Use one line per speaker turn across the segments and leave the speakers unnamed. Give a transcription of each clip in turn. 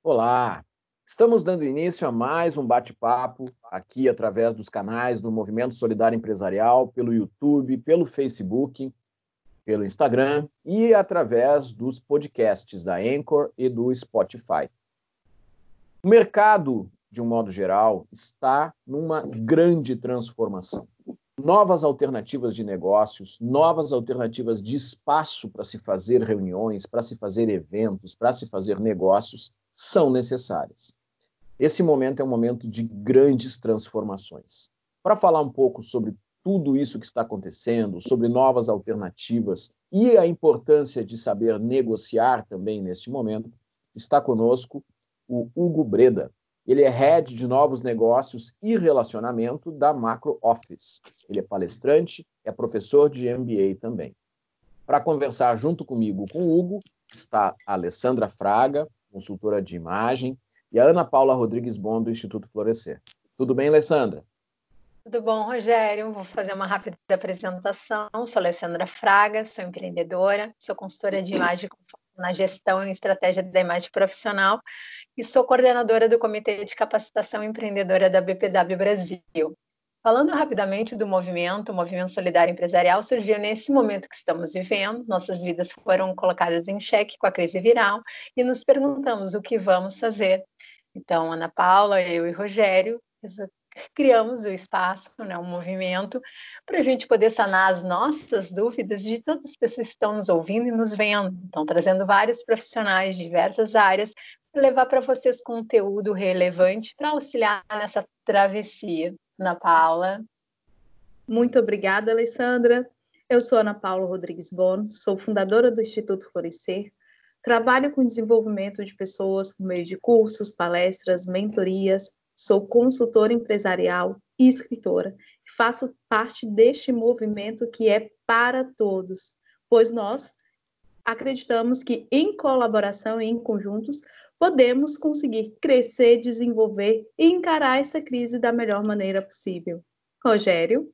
Olá! Estamos dando início a mais um bate-papo aqui através dos canais do Movimento Solidário Empresarial, pelo YouTube, pelo Facebook, pelo Instagram e através dos podcasts da Anchor e do Spotify. O mercado, de um modo geral, está numa grande transformação. Novas alternativas de negócios, novas alternativas de espaço para se fazer reuniões, para se fazer eventos, para se fazer negócios, são necessárias. Esse momento é um momento de grandes transformações. Para falar um pouco sobre tudo isso que está acontecendo, sobre novas alternativas e a importância de saber negociar também neste momento, está conosco o Hugo Breda. Ele é Head de Novos Negócios e Relacionamento da Macro Office. Ele é palestrante, é professor de MBA também. Para conversar junto comigo com o Hugo, está a Alessandra Fraga, consultora de imagem, e a Ana Paula Rodrigues Bon, do Instituto Florescer. Tudo bem, Alessandra?
Tudo bom, Rogério? Vou fazer uma rápida apresentação. Sou Alessandra Fraga, sou empreendedora, sou consultora de imagem na gestão e estratégia da imagem profissional e sou coordenadora do Comitê de Capacitação Empreendedora da BPW Brasil. Falando rapidamente do movimento, o Movimento Solidário Empresarial surgiu nesse momento que estamos vivendo. Nossas vidas foram colocadas em xeque com a crise viral e nos perguntamos o que vamos fazer. Então, Ana Paula, eu e Rogério criamos o espaço, um movimento, para a gente poder sanar as nossas dúvidas de todas as pessoas que estão nos ouvindo e nos vendo. Então, trazendo vários profissionais de diversas áreas para levar para vocês conteúdo relevante para auxiliar nessa travessia. Ana Paula.
Muito obrigada, Alessandra. Eu sou Ana Paula Rodrigues Bon, sou fundadora do Instituto Florescer, trabalho com desenvolvimento de pessoas por meio de cursos, palestras, mentorias, sou consultora empresarial e escritora. Faço parte deste movimento que é para todos, pois nós acreditamos que em colaboração e em conjuntos podemos conseguir crescer, desenvolver e encarar essa crise da melhor maneira possível. Rogério?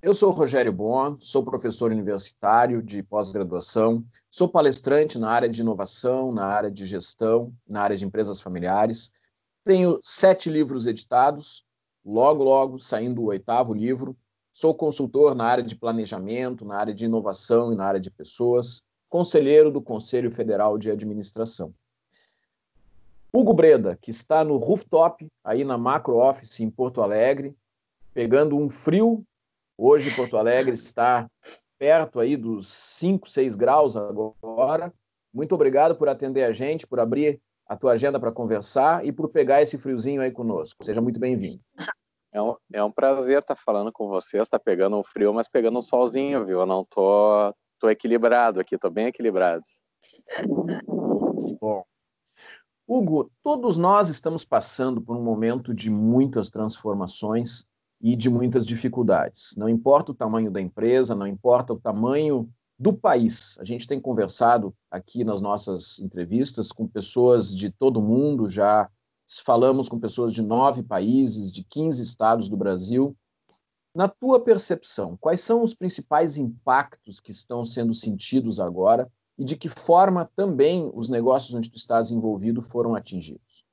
Eu sou Rogério Bon, sou professor universitário de pós-graduação, sou palestrante na área de inovação, na área de gestão, na área de empresas familiares. Tenho 7 livros editados, logo saindo o 8º livro. Sou consultor na área de planejamento, na área de inovação e na área de pessoas, conselheiro do Conselho Federal de Administração. Hugo Breda, que está no rooftop, aí na Macro Office em Porto Alegre, pegando um frio. Hoje Porto Alegre está perto aí dos 5, 6 graus agora. Muito obrigado por atender a gente, por abrir a tua agenda para conversar e por pegar esse friozinho aí conosco. Seja muito bem-vindo.
É um prazer estar falando com vocês. Está pegando um frio, mas pegando um solzinho, viu? Eu não tô equilibrado aqui, tô bem equilibrado.
Bom. Hugo, todos nós estamos passando por um momento de muitas transformações e de muitas dificuldades. Não importa o tamanho da empresa, não importa o tamanho do país. A gente tem conversado aqui nas nossas entrevistas com pessoas de todo mundo, já falamos com pessoas de 9 países, de 15 estados do Brasil. Na tua percepção, quais são os principais impactos que estão sendo sentidos agora e de que forma também os negócios onde tu estás envolvido foram atingidos?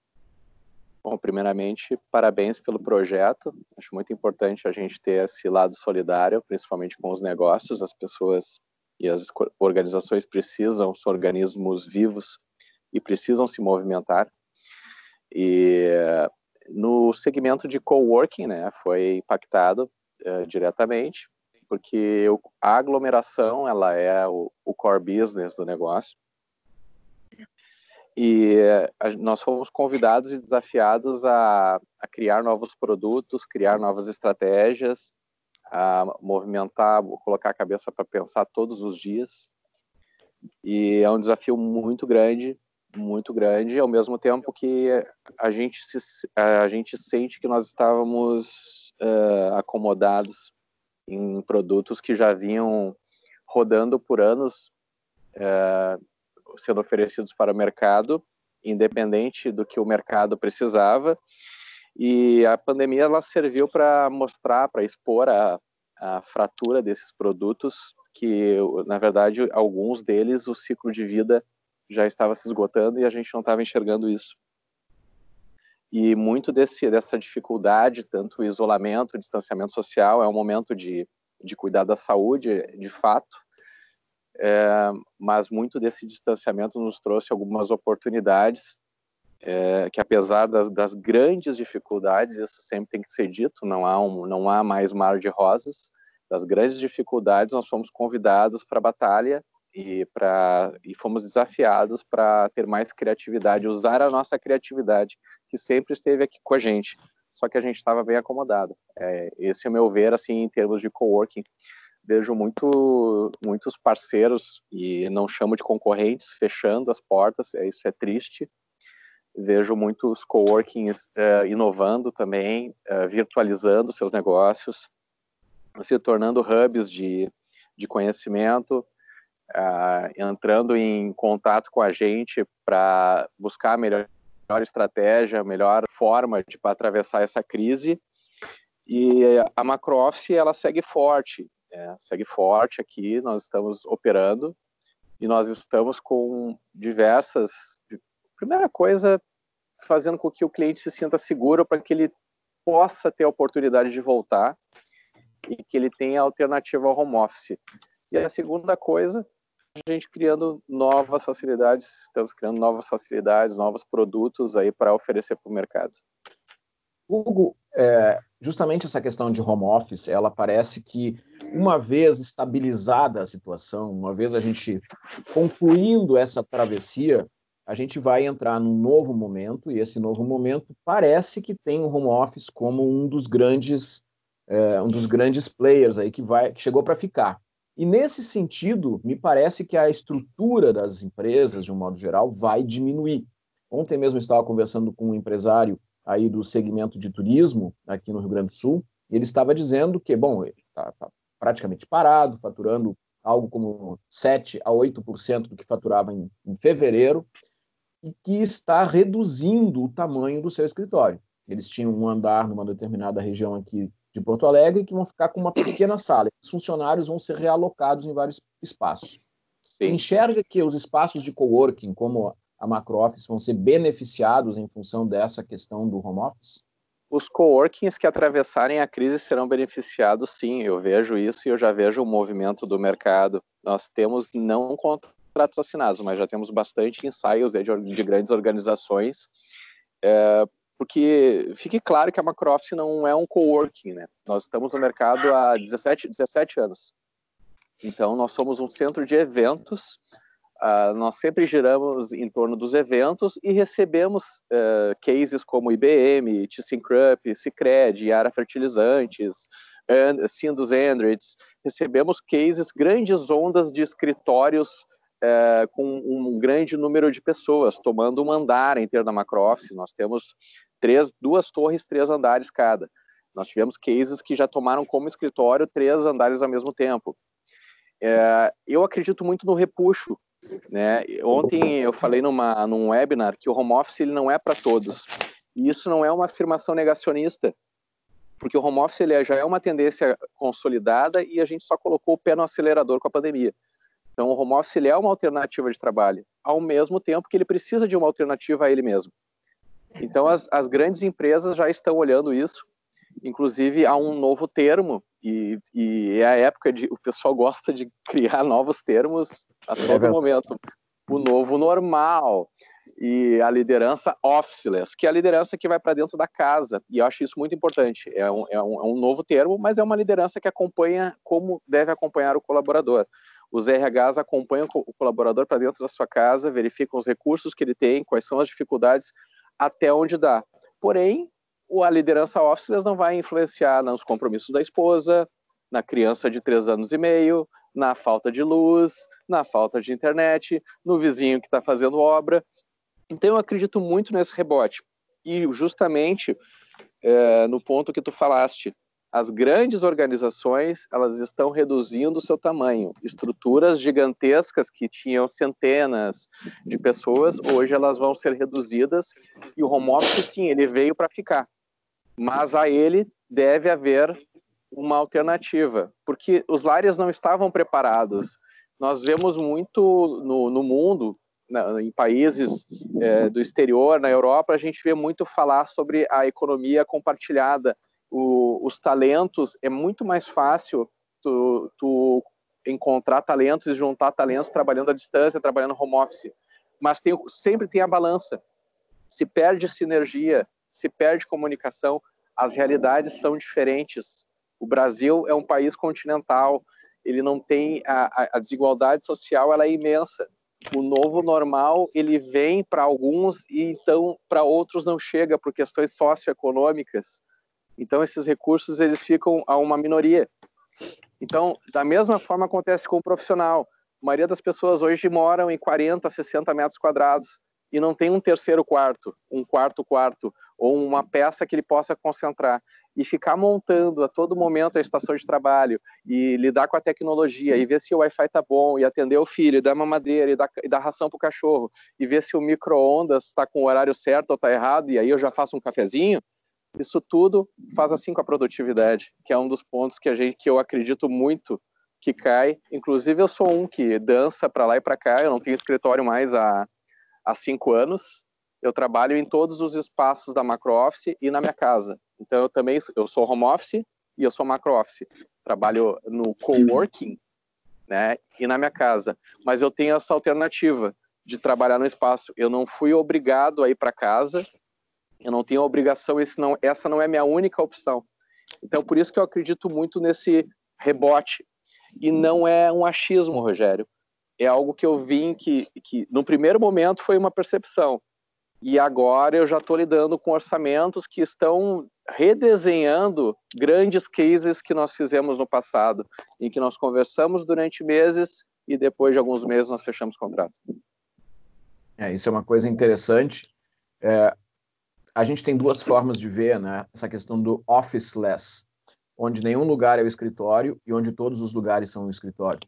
Bom, primeiramente, parabéns pelo projeto. Acho muito importante a gente ter esse lado solidário, principalmente com os negócios. As pessoas e as organizações precisam, são organismos vivos e precisam se movimentar. E no segmento de coworking, né, foi impactado diretamente, porque a aglomeração ela é o core business do negócio. E nós fomos convidados e desafiados a criar novos produtos, criar novas estratégias, a movimentar, colocar a cabeça para pensar todos os dias. E é um desafio muito grande, ao mesmo tempo que a gente sente que nós estávamos acomodados em produtos que já vinham rodando por anos, sendo oferecidos para o mercado, independente do que o mercado precisava. E a pandemia ela serviu para mostrar, para expor a fratura desses produtos, que, na verdade, alguns deles, o ciclo de vida já estava se esgotando e a gente não estava enxergando isso. E muito dessa dificuldade, tanto o isolamento, o distanciamento social, é um momento de cuidar da saúde, de fato, mas muito desse distanciamento nos trouxe algumas oportunidades, que apesar das grandes dificuldades, isso sempre tem que ser dito, não há mais mar de rosas, das grandes dificuldades nós fomos convidados para a batalha e fomos desafiados para ter mais criatividade, usar a nossa criatividade, que sempre esteve aqui com a gente, só que a gente estava bem acomodado. Esse é o meu ver, assim, em termos de coworking. Vejo muitos parceiros, e não chamo de concorrentes, fechando as portas, isso é triste. Vejo muitos coworkings inovando também, virtualizando seus negócios, se tornando hubs de conhecimento, entrando em contato com a gente para buscar a melhor estratégia, a melhor forma para atravessar essa crise. E a Macrooffice, ela segue forte aqui, nós estamos operando e nós estamos com diversas... Primeira coisa, fazendo com que o cliente se sinta seguro para que ele possa ter a oportunidade de voltar e que ele tenha alternativa ao home office. E a segunda coisa, a gente criando novas facilidades, estamos criando novas facilidades, novos produtos aí para oferecer para o mercado.
Hugo, justamente essa questão de home office, ela parece que uma vez estabilizada a situação, uma vez a gente concluindo essa travessia, a gente vai entrar num novo momento, e esse novo momento parece que tem o home office como um dos grandes players aí que chegou para ficar. E nesse sentido, me parece que a estrutura das empresas, de um modo geral, vai diminuir. Ontem mesmo eu estava conversando com um empresário aí do segmento de turismo aqui no Rio Grande do Sul, e ele estava dizendo que, bom, está praticamente parado, faturando algo como 7% a 8% do que faturava em fevereiro, e que está reduzindo o tamanho do seu escritório. Eles tinham um andar numa determinada região aqui de Porto Alegre que vão ficar com uma pequena sala. Os funcionários vão ser realocados em vários espaços. Você enxerga que os espaços de coworking, como a Macrooffice, vão ser beneficiados em função dessa questão do home office?
Os coworkings que atravessarem a crise serão beneficiados, sim. Eu vejo isso e eu já vejo o movimento do mercado. Nós temos não contratos assinados, mas já temos bastante ensaios de grandes organizações, porque fique claro que a Macrooffice não é um coworking, né? Nós estamos no mercado há 17 anos. Então, nós somos um centro de eventos, nós sempre giramos em torno dos eventos e recebemos cases como IBM, ThyssenKrupp, Sicredi, Yara Fertilizantes, Sindus Andritz. Recebemos cases, grandes ondas de escritórios com um grande número de pessoas, tomando um andar inteiro da Macrooffice. Nós temos 2 torres, 3 andares cada. Nós tivemos cases que já tomaram como escritório 3 andares ao mesmo tempo. Eu acredito muito no repuxo, né? Ontem eu falei num webinar que o home office ele não é para todos. E isso não é uma afirmação negacionista, porque o home office ele já é uma tendência consolidada e a gente só colocou o pé no acelerador com a pandemia. Então o home office ele é uma alternativa de trabalho, ao mesmo tempo que ele precisa de uma alternativa a ele mesmo. Então as grandes empresas já estão olhando isso. Inclusive há um novo termo, e é a época o pessoal gosta de criar novos termos a todo momento. O novo normal e a liderança officeless, que é a liderança que vai para dentro da casa, e eu acho isso muito importante. É um novo termo, mas é uma liderança que acompanha como deve acompanhar o colaborador. Os RHs acompanham o colaborador para dentro da sua casa, verificam os recursos que ele tem, quais são as dificuldades, até onde dá. Porém, a liderança officeless não vai influenciar nos compromissos da esposa, na criança de 3 anos e meio, na falta de luz, na falta de internet, no vizinho que está fazendo obra. Então eu acredito muito nesse rebote. E justamente no ponto que tu falaste, as grandes organizações elas estão reduzindo o seu tamanho. Estruturas gigantescas que tinham centenas de pessoas, hoje elas vão ser reduzidas e o home office, sim, ele veio para ficar. Mas a ele deve haver uma alternativa, porque os lares não estavam preparados. Nós vemos muito no mundo em países do exterior, na Europa, a gente vê muito falar sobre a economia compartilhada. Os talentos, é muito mais fácil tu encontrar talentos e juntar talentos trabalhando à distância, trabalhando home office. Mas sempre tem a balança. Se perde sinergia, se perde comunicação, as realidades são diferentes. O Brasil é um país continental, ele não tem a desigualdade social, ela é imensa. O novo normal, ele vem para alguns e então para outros não chega por questões socioeconômicas. Então esses recursos eles ficam a uma minoria. Então, da mesma forma acontece com o profissional. A maioria das pessoas hoje moram em 40, 60 metros quadrados e não tem um terceiro quarto, um quarto, ou uma peça que ele possa concentrar. E ficar montando a todo momento a estação de trabalho e lidar com a tecnologia e ver se o Wi-Fi tá bom e atender o filho, e dar mamadeira e dar ração pro cachorro e ver se o micro-ondas está com o horário certo ou tá errado e aí eu já faço um cafezinho. Isso tudo faz assim com a produtividade, que é um dos pontos que eu acredito muito que cai. Inclusive eu sou um que dança para lá e para cá, eu não tenho escritório mais há 5 anos. Eu trabalho em todos os espaços da macro office e na minha casa. Então eu sou home office e eu sou macro office. Trabalho no coworking, né, e na minha casa. Mas eu tenho essa alternativa de trabalhar no espaço. Eu não fui obrigado a ir para casa. Eu não tenho obrigação, essa não é minha única opção. Então, por isso que eu acredito muito nesse rebote. E não é um achismo, Rogério. É algo que eu vi que no primeiro momento foi uma percepção. E agora eu já estou lidando com orçamentos que estão redesenhando grandes cases que nós fizemos no passado, em que nós conversamos durante meses e depois de alguns meses nós fechamos contrato.
Isso é uma coisa interessante. A gente tem duas formas de ver, né, essa questão do officeless, onde nenhum lugar é o escritório e onde todos os lugares são o escritório.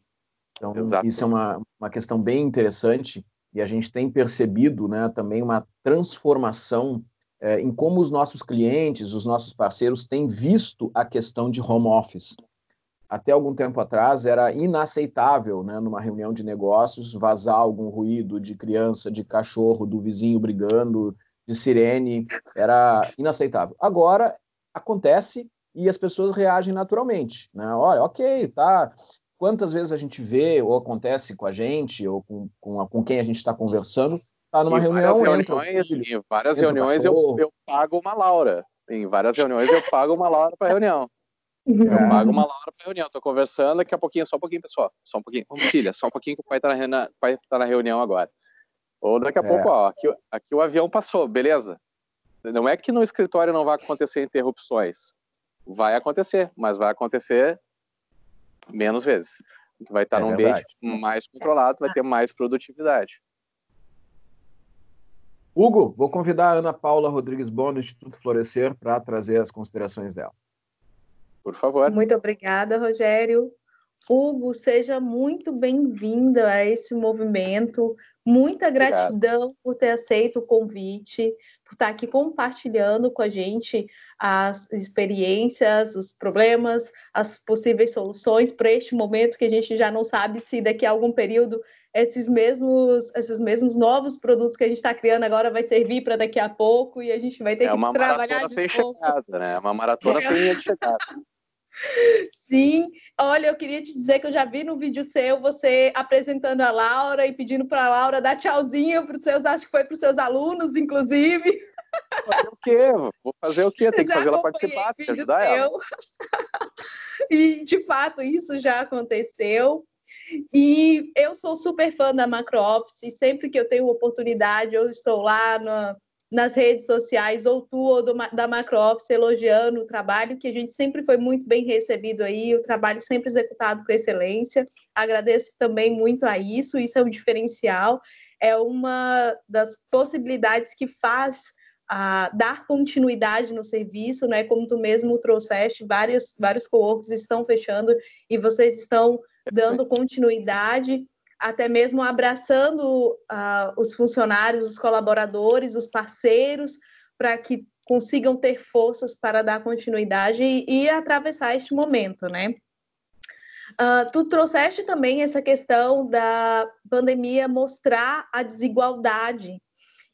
Então, exato. Isso é uma questão bem interessante e a gente tem percebido, né, também uma transformação em como os nossos clientes, os nossos parceiros têm visto a questão de home office. Até algum tempo atrás era inaceitável, né, numa reunião de negócios, vazar algum ruído de criança, de cachorro, do vizinho brigando, de sirene, era inaceitável. Agora acontece e as pessoas reagem naturalmente, né? Olha, ok, tá. Quantas vezes a gente vê ou acontece com a gente ou com quem a gente está conversando, tá numa reunião,
em várias reuniões eu pago uma Laura. Em várias reuniões eu pago uma Laura para reunião. Eu pago uma Laura para reunião. Tô conversando, daqui a pouquinho, só um pouquinho, pessoal. Só um pouquinho. Filha, só um pouquinho que o pai tá na reunião agora. Ou daqui a pouco, ó, aqui o avião passou, beleza? Não é que no escritório não vai acontecer interrupções. Vai acontecer, mas vai acontecer menos vezes. Vai estar num ambiente mais controlado, vai ter mais produtividade.
Hugo, vou convidar a Ana Paula Rodrigues Bon, do Instituto Florescer, para trazer as considerações dela.
Por favor.
Muito obrigada, Rogério. Hugo, seja muito bem-vinda a esse movimento. Muita gratidão por ter aceito o convite, por estar aqui compartilhando com a gente as experiências, os problemas, as possíveis soluções para este momento que a gente já não sabe se daqui a algum período esses mesmos novos produtos que a gente está criando agora vai servir para daqui a pouco e a gente vai ter que trabalhar de novo.
Chegada, né? Uma maratona sem linha de chegada.
Sim, olha, eu queria te dizer que eu já vi no vídeo seu você apresentando a Laura e pedindo para a Laura dar tchauzinho para os seus, acho que foi para os seus alunos, inclusive.
Fazer o quê? Vou fazer o quê? Tem que fazer ela participar, tem que ajudar ela. E, de fato, isso já aconteceu. E eu sou super fã da Macro Office, sempre que eu tenho oportunidade, eu estou lá nas redes sociais, ou tu ou da Macro Office, elogiando o trabalho, que a gente sempre foi muito bem recebido aí, o trabalho sempre executado com excelência. Agradeço também muito a isso é um diferencial, é uma das possibilidades que faz dar continuidade no serviço, né? Como tu mesmo trouxeste, vários coworks estão fechando e vocês estão dando continuidade, até mesmo abraçando os funcionários, os colaboradores, os parceiros, para que consigam ter forças para dar continuidade e atravessar este momento, né?
Tu trouxeste também essa questão da pandemia mostrar a desigualdade.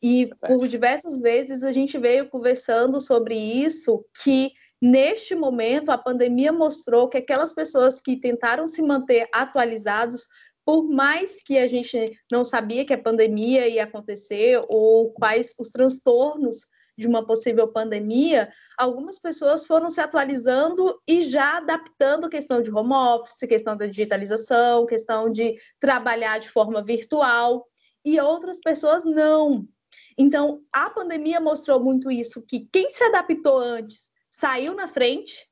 E por diversas vezes a gente veio conversando sobre isso, que neste momento a pandemia mostrou que aquelas pessoas que tentaram se manter atualizados, por mais que a gente não sabia que a pandemia ia acontecer ou quais os transtornos de uma possível pandemia, algumas pessoas foram se atualizando e já adaptando a questão de home office, questão da digitalização, questão de trabalhar de forma virtual, e outras pessoas não. Então, a pandemia mostrou muito isso, que quem se adaptou antes saiu na frente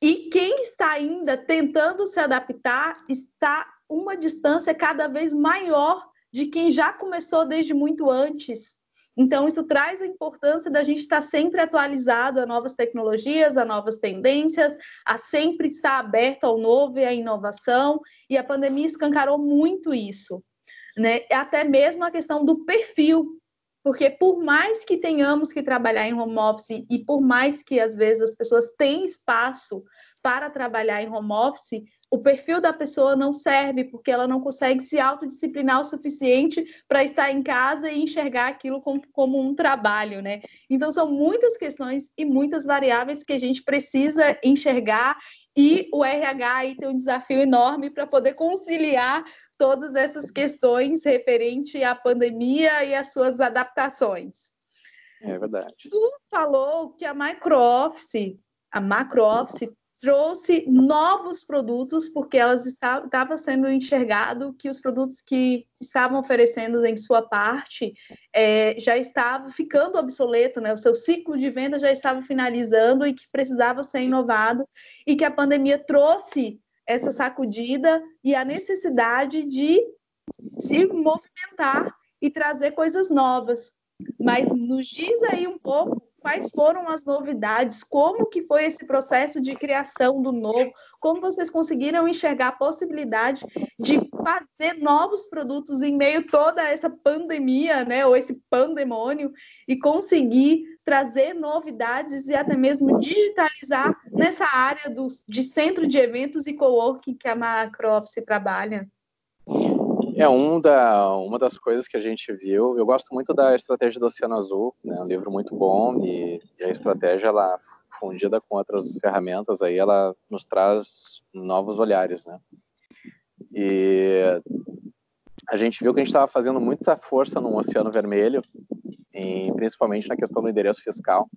e quem está ainda tentando se adaptar está uma distância cada vez maior de quem já começou desde muito antes. Então, isso traz a importância da gente estar sempre atualizado a novas tecnologias, a novas tendências, a sempre estar aberto ao novo e à inovação, e a pandemia escancarou muito isso, né? Até mesmo a questão do perfil, porque por mais que tenhamos que trabalhar em home office e por mais que às vezes as pessoas têm espaço para trabalhar em home office, o perfil da pessoa não serve porque ela não consegue se autodisciplinar o suficiente para estar em casa e enxergar aquilo como um trabalho, né? Então são muitas questões e muitas variáveis que a gente precisa enxergar, e o RH aí tem um desafio enorme para poder conciliar todas essas questões referente à pandemia e às suas adaptações.
É verdade.
Tu falou que a MacroOffice trouxe novos produtos, porque elas estava sendo enxergado que os produtos que estavam oferecendo em sua parte já estavam ficando obsoleto, né? O seu ciclo de venda já estava finalizando e que precisava ser inovado, e que a pandemia trouxe essa sacudida e a necessidade de se movimentar e trazer coisas novas. Mas nos diz aí um pouco quais foram as novidades, como que foi esse processo de criação do novo, como vocês conseguiram enxergar a possibilidade de fazer novos produtos em meio a toda essa pandemia, né, ou esse pandemônio, e conseguir trazer novidades e até mesmo digitalizar nessa área de centro de eventos e coworking que a MacroOffice trabalha.
Uma das coisas que a gente viu, eu gosto muito da Estratégia do Oceano Azul, né, um livro muito bom, e a estratégia, ela fundida com outras ferramentas, aí ela nos traz novos olhares, né? E a gente viu que a gente estava fazendo muita força no Oceano Vermelho, principalmente na questão do endereço fiscal.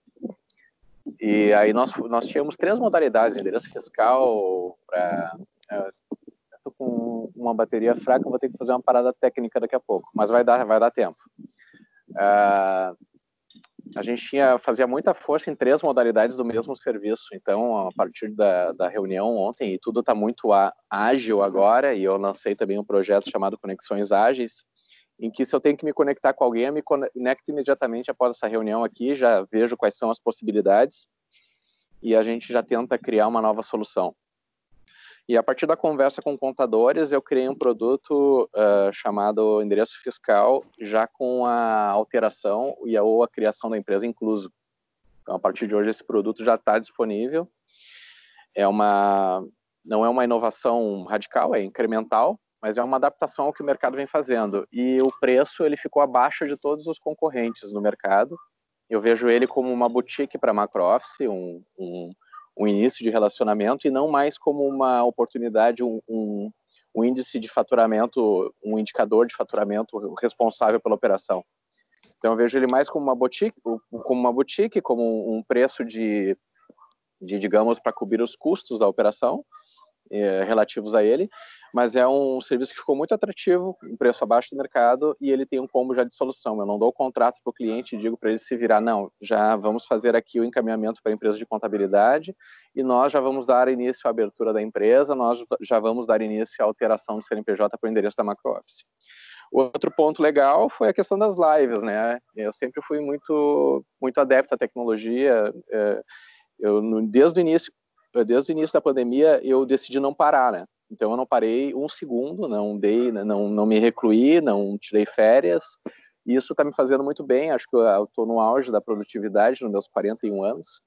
E aí nós tínhamos 3 modalidades: endereço fiscal, estou com uma bateria fraca, vou ter que fazer uma parada técnica daqui a pouco, mas vai dar tempo. A gente fazia muita força em 3 modalidades do mesmo serviço. Então, a partir da reunião ontem, e tudo está muito ágil agora, e eu lancei também um projeto chamado Conexões Ágeis, em que, se eu tenho que me conectar com alguém, eu me conecto imediatamente após essa reunião aqui, já vejo quais são as possibilidades, e a gente já tenta criar uma nova solução. E a partir da conversa com contadores, eu criei um produto chamado Endereço Fiscal, já com a alteração ou a criação da empresa incluso. Então, a partir de hoje, esse produto já está disponível. Não é uma inovação radical, é incremental, mas é uma adaptação ao que o mercado vem fazendo. E o preço, ele ficou abaixo de todos os concorrentes no mercado. Eu vejo ele como uma boutique para MacroOffice, um início de relacionamento, e não mais como uma oportunidade, um índice de faturamento, um indicador de faturamento responsável pela operação. Então eu vejo ele mais como uma boutique, como um preço digamos, para cobrir os custos da operação relativos a ele, mas é um serviço que ficou muito atrativo, um preço abaixo do mercado, e ele tem um combo já de solução. Eu não dou o contrato para o cliente e digo para ele se virar, não, já vamos fazer aqui o encaminhamento para a empresa de contabilidade, e nós já vamos dar início à abertura da empresa, nós já vamos dar início à alteração do CNPJ para o endereço da MacroOffice. Outro ponto legal foi a questão das lives, né? Eu sempre fui muito adepto à tecnologia. Desde o início da pandemia, eu decidi não parar, né? Então eu não parei um segundo, não me recluí, não tirei férias. E isso está me fazendo muito bem. Acho que eu estou no auge da produtividade, nos meus 41 anos.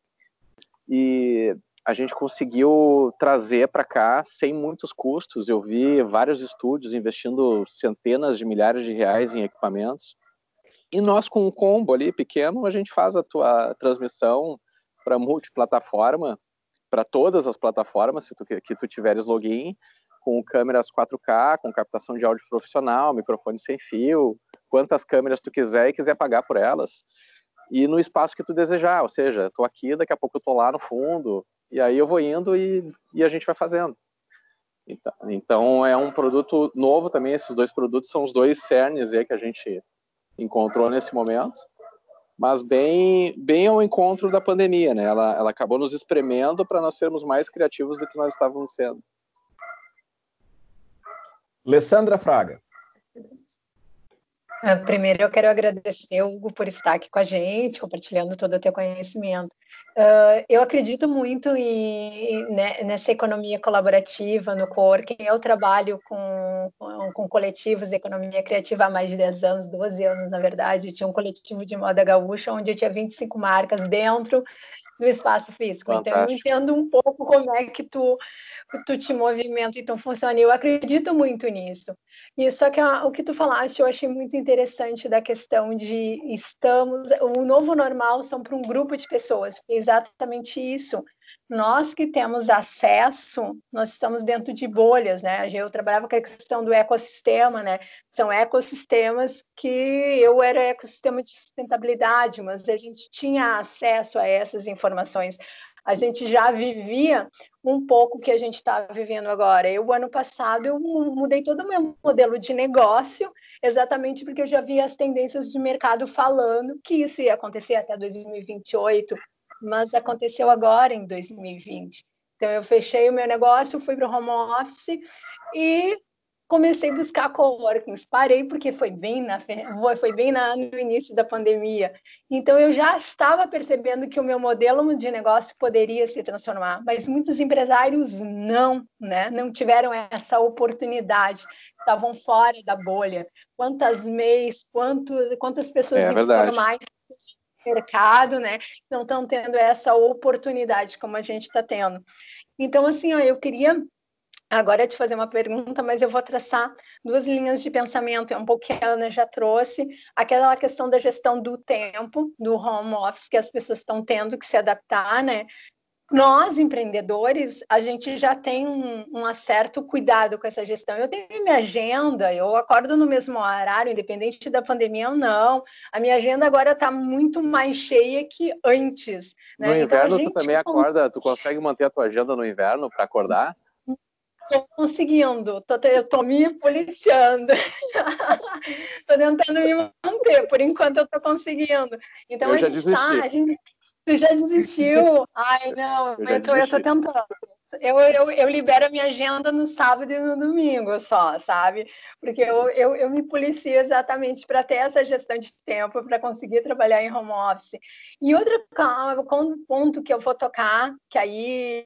E a gente conseguiu trazer para cá sem muitos custos. Eu vi vários estúdios investindo centenas de milhares de reais em equipamentos. E nós, com um combo ali pequeno, a gente faz a tua transmissão para multiplataforma, para todas as plataformas, se que tu tiveres login, com câmeras 4K, com captação de áudio profissional, microfone sem fio, quantas câmeras tu quiser e quiser pagar por elas. E no espaço que tu desejar, ou seja, estou aqui, daqui a pouco eu estou lá no fundo, e aí eu vou indo e a gente vai fazendo. Então é um produto novo também, esses dois produtos são os dois cernes aí que a gente encontrou nesse momento, mas bem ao encontro da pandemia, né? Ela acabou nos espremendo para nós sermos mais criativos do que nós estávamos sendo.
Alessandra Fraga.
Primeiro, eu quero agradecer, Hugo, por estar aqui com a gente, compartilhando todo o teu conhecimento. Eu acredito muito nessa economia colaborativa, no coworking. Eu trabalho com coletivos de economia criativa há mais de 10 anos, 12 anos, na verdade. Eu tinha um coletivo de moda gaúcha, onde eu tinha 25 marcas dentro do espaço físico.
Fantástico.
Então, eu entendo um pouco como é que tu te movimenta, então funciona. Eu acredito muito nisso. E só que o que tu falaste, eu achei muito interessante da questão de o novo normal são para um grupo de pessoas, porque é exatamente isso. Nós que temos acesso, nós estamos dentro de bolhas, né? Eu trabalhava com a questão do ecossistema, né? São ecossistemas que eu era ecossistema de sustentabilidade, mas a gente tinha acesso a essas informações. A gente já vivia um pouco o que a gente está vivendo agora. Ano passado, eu mudei todo o meu modelo de negócio, exatamente porque eu já via as tendências de mercado falando que isso ia acontecer até 2028, mas aconteceu agora em 2020. Então, eu fechei o meu negócio, fui para o home office e comecei a buscar coworkings. Parei porque foi bem no início da pandemia. Então, eu já estava percebendo que o meu modelo de negócio poderia se transformar, mas muitos empresários não tiveram essa oportunidade, estavam fora da bolha. Quantas MEIs, quantas pessoas informais no mercado, né, não estão tendo essa oportunidade como a gente está tendo. Então, assim, eu queria agora te fazer uma pergunta, mas eu vou traçar duas linhas de pensamento, um pouco que a Ana já trouxe, aquela questão da gestão do tempo, do home office, que as pessoas estão tendo que se adaptar, né? Nós, empreendedores, a gente já tem um certo cuidado com essa gestão. Eu tenho minha agenda, eu acordo no mesmo horário, independente da pandemia ou não. A minha agenda agora está muito mais cheia que antes. Né?
No inverno, então, tu também acorda, tu consegue manter a tua agenda no inverno para acordar?
Estou conseguindo, eu estou me policiando. Estou tentando me manter, por enquanto eu estou conseguindo. Então,
eu já desisti.
Tu já desistiu? Ai, não, eu tô tentando. Eu libero a minha agenda no sábado e no domingo só, sabe? Porque eu me policio exatamente para ter essa gestão de tempo, para conseguir trabalhar em home office. E outro ponto que eu vou tocar, que aí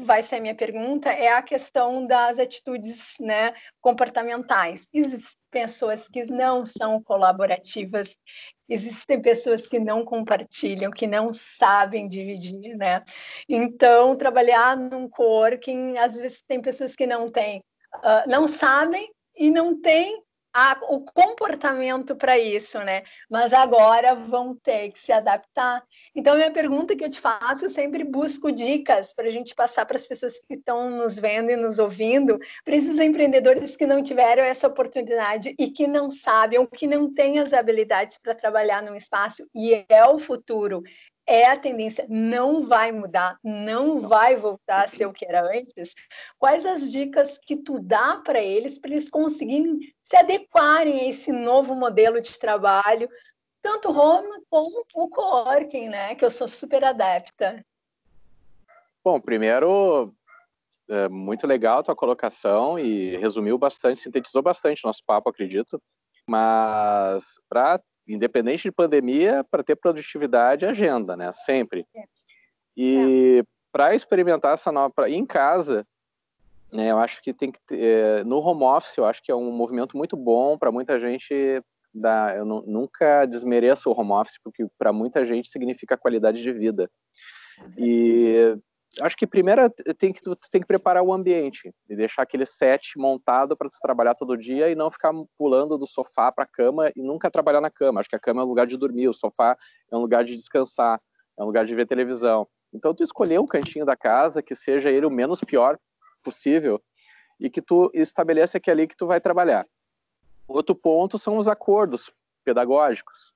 vai ser a minha pergunta, é a questão das atitudes, né, comportamentais. Existem pessoas que não são colaborativas, existem pessoas que não compartilham, que não sabem dividir, né? Então, trabalhar num coworking, às vezes tem pessoas que não sabem e não têm o comportamento para isso, né? Mas agora vão ter que se adaptar. Então, minha pergunta que eu te faço, eu sempre busco dicas para a gente passar para as pessoas que estão nos vendo e nos ouvindo, para esses empreendedores que não tiveram essa oportunidade e que não sabem ou que não têm as habilidades para trabalhar num espaço, e é o futuro. É a tendência, não vai mudar, não vai voltar a ser o que era antes. Quais as dicas que tu dá para eles conseguirem se adequarem a esse novo modelo de trabalho, tanto home como o coworking, né? Que eu sou super adepta.
Bom, primeiro, muito legal a tua colocação e resumiu bastante, sintetizou bastante nosso papo, acredito. Mas independente de pandemia, para ter produtividade, agenda, né? Sempre. E para experimentar essa nova em casa, né? Eu acho que tem que ter, no home office, eu acho que é um movimento muito bom para muita gente. Eu nunca desmereço o home office, porque para muita gente significa qualidade de vida. E acho que primeiro tu tem que preparar o ambiente e deixar aquele set montado para tu trabalhar todo dia e não ficar pulando do sofá para a cama e nunca trabalhar na cama. Acho que a cama é um lugar de dormir, o sofá é um lugar de descansar, é um lugar de ver televisão. Então tu escolher um cantinho da casa que seja ele o menos pior possível e que tu estabeleça que é ali que tu vai trabalhar. Outro ponto são os acordos pedagógicos.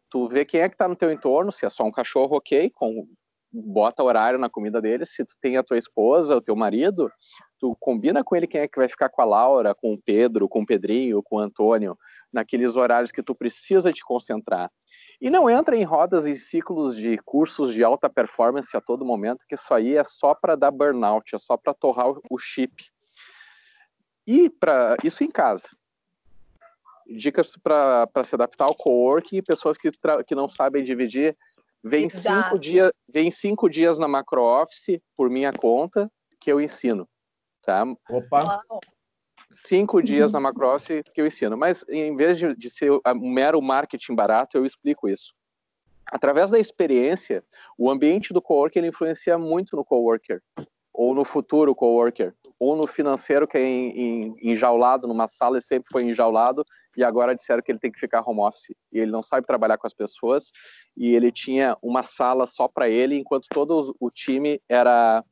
Tu vê quem é que está no teu entorno, se é só um cachorro, ok, bota horário na comida dele. Se tu tem a tua esposa, o teu marido, tu combina com ele quem é que vai ficar com a Laura, com o Pedro, com o Pedrinho, com o Antônio, naqueles horários que tu precisa te concentrar. E não entra em rodas e ciclos de cursos de alta performance a todo momento, que isso aí é só para dar burnout, é só para torrar o chip. E isso em casa. Dicas para se adaptar ao coworking, pessoas que não sabem dividir. Vem 5 dias na macro-office, por minha conta, que eu ensino. Tá?
Opa!
5 dias na macro-office que eu ensino. Mas, em vez de ser um mero marketing barato, eu explico isso. Através da experiência, o ambiente do coworking ele influencia muito no coworker, ou no futuro coworker, ou no financeiro que é enjaulado numa sala e sempre foi enjaulado, e agora disseram que ele tem que ficar home office, e ele não sabe trabalhar com as pessoas, e ele tinha uma sala só para ele, enquanto todo o time era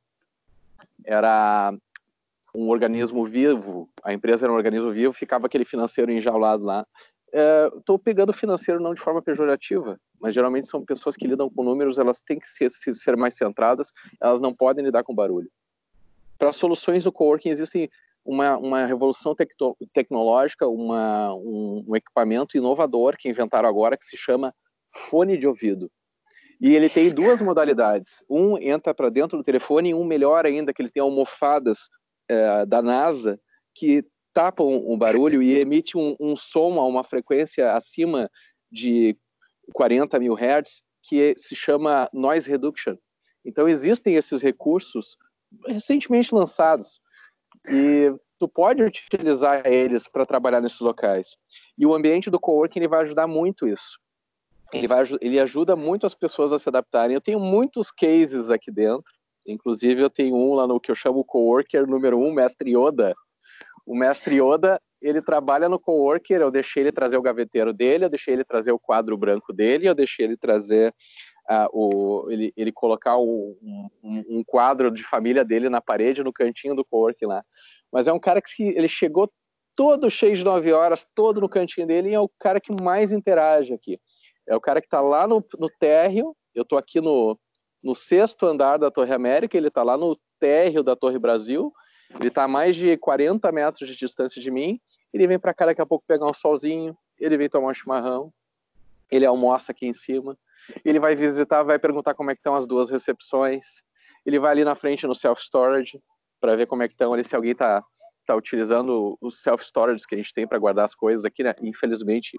um organismo vivo, a empresa era um organismo vivo, ficava aquele financeiro enjaulado lá. Estou pegando financeiro não de forma pejorativa, mas geralmente são pessoas que lidam com números, elas têm que ser mais centradas, elas não podem lidar com barulho. Para soluções no coworking existem uma revolução tecnológica, um equipamento inovador que inventaram agora, que se chama fone de ouvido. E ele tem 2 modalidades. Um entra para dentro do telefone e um melhor ainda, que ele tem almofadas da NASA que tapam o barulho e emite um som a uma frequência acima de 40 mil Hz, que se chama noise reduction. Então existem esses recursos recentemente lançados e tu pode utilizar eles para trabalhar nesses locais. E o ambiente do coworking ele vai ajudar muito isso. Ele ajuda muito as pessoas a se adaptarem. Eu tenho muitos cases aqui dentro, inclusive eu tenho um lá no que eu chamo o coworker número 1, Mestre Yoda. O Mestre Yoda, ele trabalha no coworker, eu deixei ele trazer o gaveteiro dele, eu deixei ele trazer o quadro branco dele, eu deixei ele trazer ele colocar um quadro de família dele na parede, no cantinho do coworking lá. Mas é um cara que ele chegou todo cheio de 9 horas, todo no cantinho dele, e é o cara que mais interage aqui. É o cara que está lá no térreo, eu estou aqui no 6º andar da Torre América, ele está lá no térreo da Torre Brasil, ele está a mais de 40 metros de distância de mim, ele vem para cá daqui a pouco pegar um solzinho, ele vem tomar um chimarrão, ele almoça aqui em cima, ele vai visitar, vai perguntar como é que estão as 2 recepções, ele vai ali na frente no self-storage, para ver como é que estão ali, se alguém está utilizando os self-storage que a gente tem para guardar as coisas aqui, né? Infelizmente,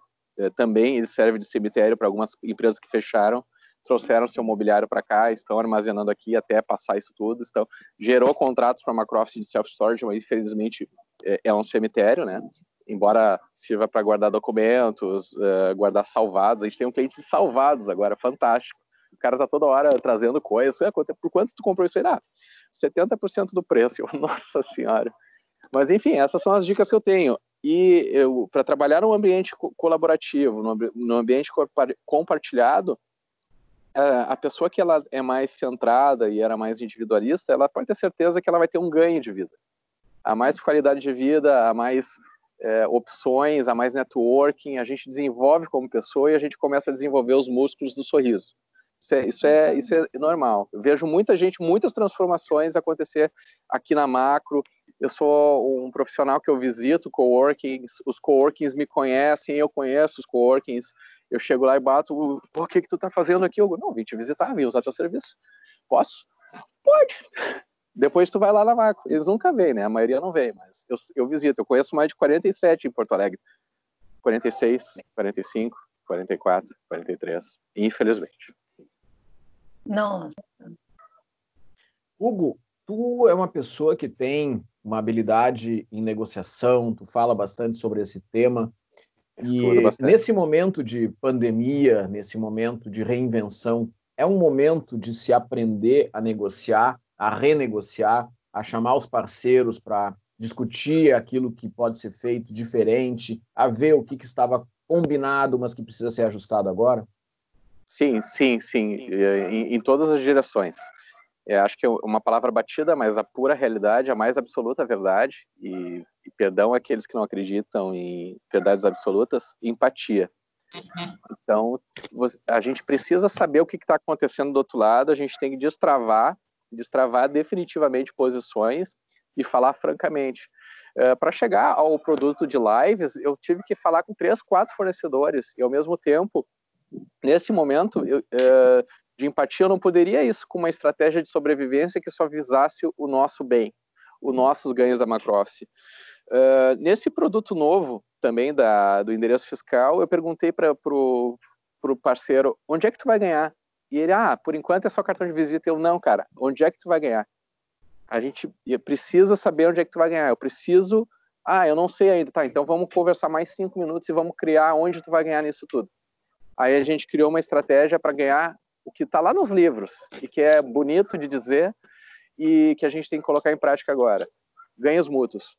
também ele serve de cemitério para algumas empresas que fecharam, trouxeram seu mobiliário para cá, estão armazenando aqui até passar isso tudo, então gerou contratos para a Macro-Office de self-storage, mas infelizmente é um cemitério, né? Embora sirva para guardar documentos, guardar salvados, a gente tem um cliente de salvados agora, fantástico. O cara tá toda hora trazendo coisas, por quanto tu comprou isso aí? 70% do preço. Nossa senhora. Mas enfim, essas são as dicas que eu tenho. E para trabalhar num ambiente colaborativo, num ambiente compartilhado, a pessoa que ela é mais centrada e era mais individualista, ela pode ter certeza que ela vai ter um ganho de vida. Há mais qualidade de vida, há mais opções, há mais networking, a gente desenvolve como pessoa e a gente começa a desenvolver os músculos do sorriso. Isso é normal. Eu vejo muitas transformações acontecer aqui na Macro. Eu sou um profissional que eu visito coworkings, os coworkings me conhecem, eu conheço os coworkings, eu chego lá e bato, o que tu tá fazendo aqui? Eu não, vim te visitar, vim usar teu serviço. Posso? Pode. Depois tu vai lá na Macro. Eles nunca vêm, né? A maioria não vem, mas eu visito. Eu conheço mais de 47 em Porto Alegre. 46, 45, 44, 43, infelizmente.
Nossa.
Hugo, tu é uma pessoa que tem uma habilidade em negociação, tu fala bastante sobre esse tema. E nesse momento de pandemia, nesse momento de reinvenção, é um momento de se aprender a negociar, a renegociar, a chamar os parceiros para discutir aquilo que pode ser feito diferente, a ver o que estava combinado, mas que precisa ser ajustado agora?
Sim, em todas as direções. Acho que é uma palavra batida, mas a pura realidade, a mais absoluta verdade, e perdão àqueles que não acreditam em verdades absolutas, empatia. Então, a gente precisa saber o que está acontecendo do outro lado, a gente tem que destravar definitivamente posições e falar francamente. Para chegar ao produto de lives, eu tive que falar com 3, 4 fornecedores, e ao mesmo tempo, nesse momento, de empatia, eu não poderia isso com uma estratégia de sobrevivência que só visasse o nosso bem, os nossos ganhos da macrooffice. Nesse produto novo, também do endereço fiscal, eu perguntei para o parceiro, onde é que tu vai ganhar? E ele, por enquanto é só cartão de visita. Eu, não, cara, onde é que tu vai ganhar? A gente precisa saber onde é que tu vai ganhar. Eu preciso... eu não sei ainda. Tá, então vamos conversar mais 5 minutos e vamos criar onde tu vai ganhar nisso tudo. Aí a gente criou uma estratégia para ganhar o que está lá nos livros, e que é bonito de dizer, e que a gente tem que colocar em prática agora. Ganhos mútuos.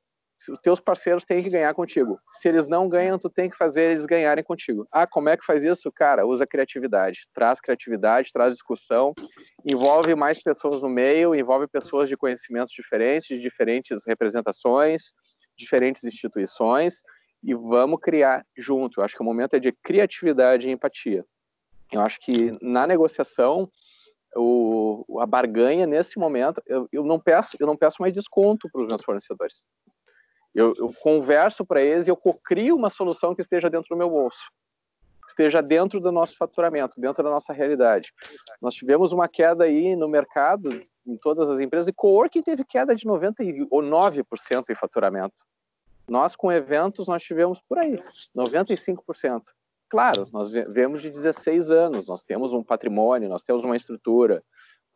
Os teus parceiros têm que ganhar contigo. Se eles não ganham, tu tem que fazer eles ganharem contigo. Como é que faz isso? Cara, usa criatividade, traz discussão, envolve mais pessoas no meio, envolve pessoas de conhecimentos diferentes, de diferentes representações, diferentes instituições, e vamos criar junto. Eu acho que o momento é de criatividade e empatia. Eu acho que na negociação, a barganha, nesse momento, eu não peço mais desconto para os meus fornecedores. Eu converso para eles e eu cocrio uma solução que esteja dentro do meu bolso, que esteja dentro do nosso faturamento, dentro da nossa realidade. Nós tivemos uma queda aí no mercado, em todas as empresas, e coworking teve queda de 99% em faturamento. Nós, com eventos, nós tivemos por aí, 95%. Claro, nós vemos de 16 anos, nós temos um patrimônio, nós temos uma estrutura,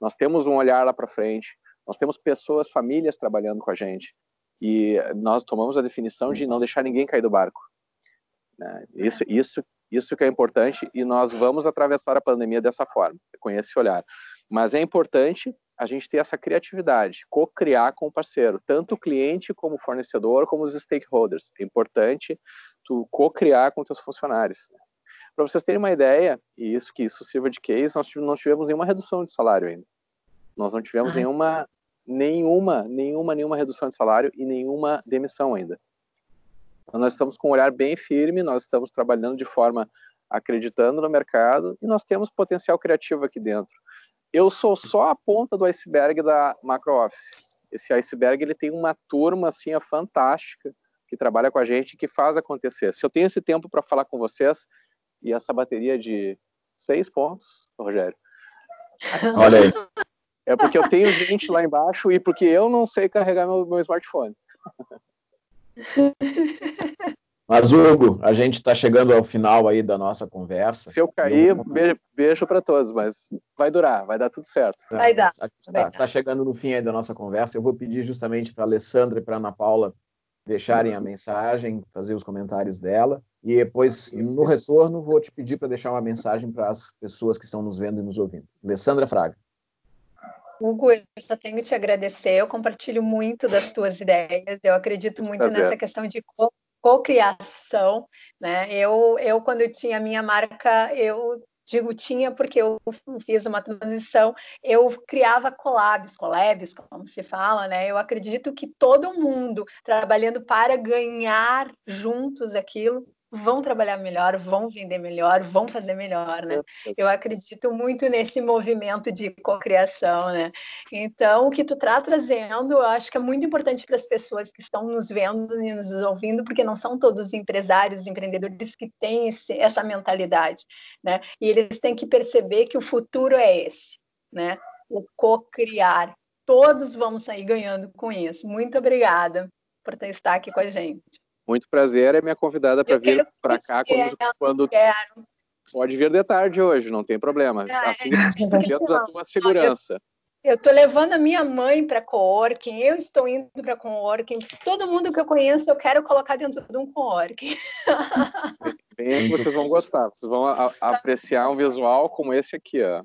nós temos um olhar lá para frente, nós temos pessoas, famílias trabalhando com a gente. E nós tomamos a definição de não deixar ninguém cair do barco. Isso que é importante, e nós vamos atravessar a pandemia dessa forma, com esse olhar. Mas é importante a gente ter essa criatividade, co-criar com o parceiro, tanto o cliente como o fornecedor, como os stakeholders. É importante tu co-criar com os teus funcionários. Para vocês terem uma ideia, e que isso sirva de case, nós não tivemos nenhuma redução de salário ainda. Nós não tivemos nenhuma redução de salário e nenhuma demissão ainda. Então, nós estamos com um olhar bem firme, nós estamos trabalhando de forma acreditando no mercado, e nós temos potencial criativo aqui dentro. Eu sou só a ponta do iceberg da MacroOffice. Esse iceberg, ele tem uma turma assim, fantástica, que trabalha com a gente, que faz acontecer. Se eu tenho esse tempo para falar com vocês, e essa bateria de 6 pontos, Rogério,
olha aí,
é porque eu tenho gente lá embaixo e porque eu não sei carregar meu smartphone.
Mas, Hugo, a gente está chegando ao final aí da nossa conversa.
Se eu cair, beijo para todos, mas vai durar, vai dar tudo certo.
Vai dar.
Está chegando no fim aí da nossa conversa. Eu vou pedir justamente para a Alessandra e para a Ana Paula deixarem a mensagem, fazer os comentários dela, e depois, no retorno, vou te pedir para deixar uma mensagem para as pessoas que estão nos vendo e nos ouvindo. Alessandra Fraga.
Hugo, eu só tenho que te agradecer, eu compartilho muito das tuas ideias, eu acredito muito nessa questão de cocriação, né? Eu quando eu tinha a minha marca, eu digo tinha porque eu fiz uma transição, eu criava collabs, como se fala, né? Eu acredito que todo mundo trabalhando para ganhar juntos aquilo, vão trabalhar melhor, vão vender melhor, vão fazer melhor, né? Eu acredito muito nesse movimento de cocriação, né? Então, o que tu tá trazendo, eu acho que é muito importante para as pessoas que estão nos vendo e nos ouvindo, porque não são todos os empresários, empreendedores que têm essa mentalidade, né? E eles têm que perceber que o futuro é esse, né? O cocriar. Todos vamos sair ganhando com isso. Muito obrigada por estar aqui com a gente.
Muito prazer, é minha convidada para vir para cá quando pode vir de tarde hoje, não tem problema. Assim, dentro da tua segurança.
Eu estou levando a minha mãe para coworking, eu estou indo para coworking, todo mundo que eu conheço eu quero colocar dentro de um coworking.
Venha que vocês vão gostar. Vocês vão apreciar um visual como esse aqui, ó.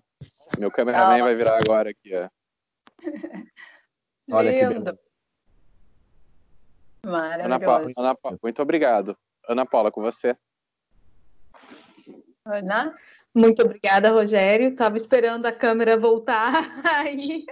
Meu cameraman vai virar agora aqui, ó.
Olha que
Lindo.
beleza.
Maravilhoso.
Ana Paula, muito obrigado. Ana Paula, com você.
Ana?
Muito obrigada, Rogério. Estava esperando a câmera voltar aí.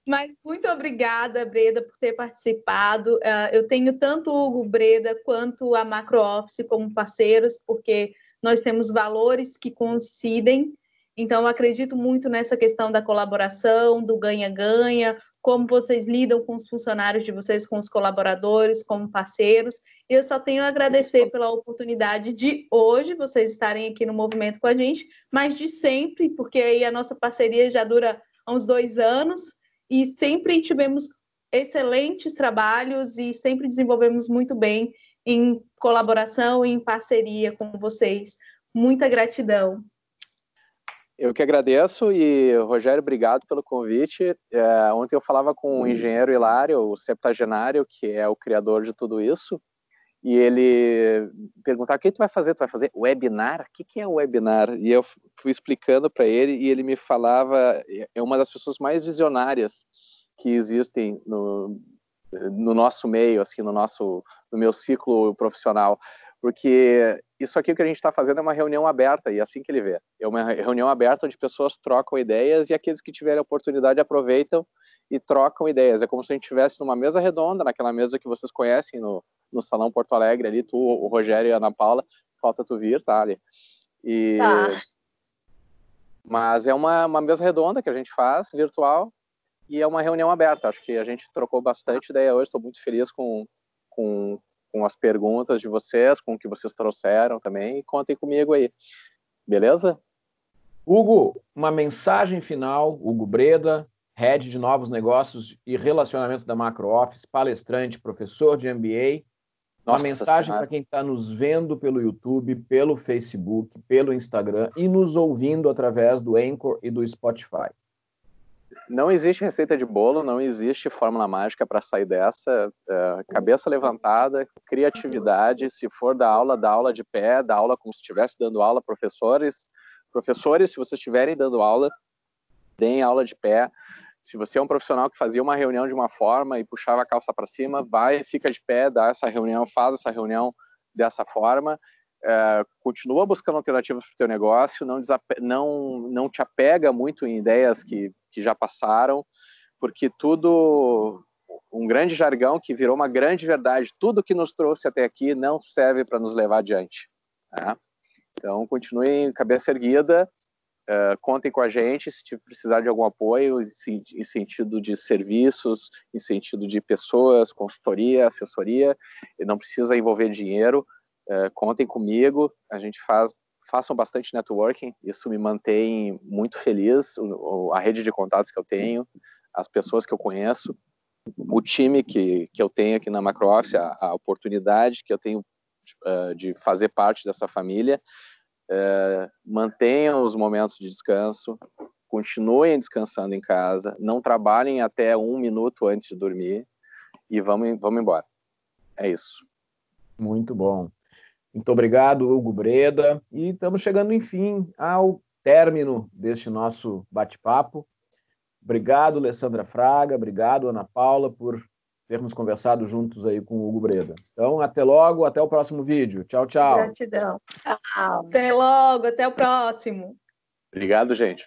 Mas muito obrigada, Breda, por ter participado. Eu tenho tanto o Hugo Breda quanto a Macro Office como parceiros, porque nós temos valores que coincidem. Então, eu acredito muito nessa questão da colaboração, do ganha-ganha, como vocês lidam com os funcionários de vocês, com os colaboradores, como parceiros. Eu só tenho a agradecer pela oportunidade de hoje vocês estarem aqui no movimento com a gente, mas de sempre, porque aí a nossa parceria já dura há uns 2 anos e sempre tivemos excelentes trabalhos e sempre desenvolvemos muito bem em colaboração e em parceria com vocês. Muita gratidão.
Eu que agradeço e, Rogério, obrigado pelo convite. Ontem eu falava com o engenheiro Hilário, o septagenário, que é o criador de tudo isso, e ele perguntava, o que tu vai fazer? Tu vai fazer webinar? O que é o webinar? E eu fui explicando para ele e ele me falava, é uma das pessoas mais visionárias que existem no nosso meio, assim, no meu ciclo profissional, porque isso aqui que a gente está fazendo é uma reunião aberta, e é assim que ele vê. É uma reunião aberta onde pessoas trocam ideias e aqueles que tiverem a oportunidade aproveitam e trocam ideias. É como se a gente estivesse numa mesa redonda, naquela mesa que vocês conhecem no Salão Porto Alegre, ali, tu, o Rogério e a Ana Paula, falta tu vir, tá, ali. Mas é uma mesa redonda que a gente faz, virtual, e é uma reunião aberta. Acho que a gente trocou bastante ideia hoje, estou muito feliz com as perguntas de vocês, com o que vocês trouxeram também, e contem comigo aí, beleza?
Hugo, uma mensagem final. Hugo Breda, Head de Novos Negócios e Relacionamento da Macro Office, palestrante, professor de MBA. Uma mensagem para quem está nos vendo pelo YouTube, pelo Facebook, pelo Instagram e nos ouvindo através do Anchor e do Spotify.
Não existe receita de bolo, não existe fórmula mágica para sair dessa. Cabeça levantada, criatividade. Se for dar aula de pé, dar aula como se estivesse dando aula. Professores, se vocês estiverem dando aula, deem aula de pé. Se você é um profissional que fazia uma reunião de uma forma e puxava a calça para cima, vai, fica de pé, dá essa reunião, faz essa reunião dessa forma. Continua buscando alternativas para o teu negócio, não te apega muito em ideias que já passaram, porque tudo, um grande jargão que virou uma grande verdade, tudo que nos trouxe até aqui não serve para nos levar adiante, tá? Então, continuem cabeça erguida, contem com a gente se precisar de algum apoio em sentido de serviços, em sentido de pessoas, consultoria, assessoria, e não precisa envolver dinheiro. Contem comigo, façam bastante networking, isso me mantém muito feliz, a rede de contatos que eu tenho, as pessoas que eu conheço, o time que eu tenho aqui na Macro Office, a oportunidade que eu tenho de fazer parte dessa família. Mantenham os momentos de descanso, continuem descansando em casa, não trabalhem até 1 minuto antes de dormir e vamos embora. É isso.
Muito bom. Muito obrigado, Hugo Breda. E estamos chegando, enfim, ao término deste nosso bate-papo. Obrigado, Alessandra Fraga. Obrigado, Ana Paula, por termos conversado juntos aí com o Hugo Breda. Então, até logo, até o próximo vídeo. Tchau, tchau.
Gratidão. Tchau.
Até logo, até o próximo.
Obrigado, gente.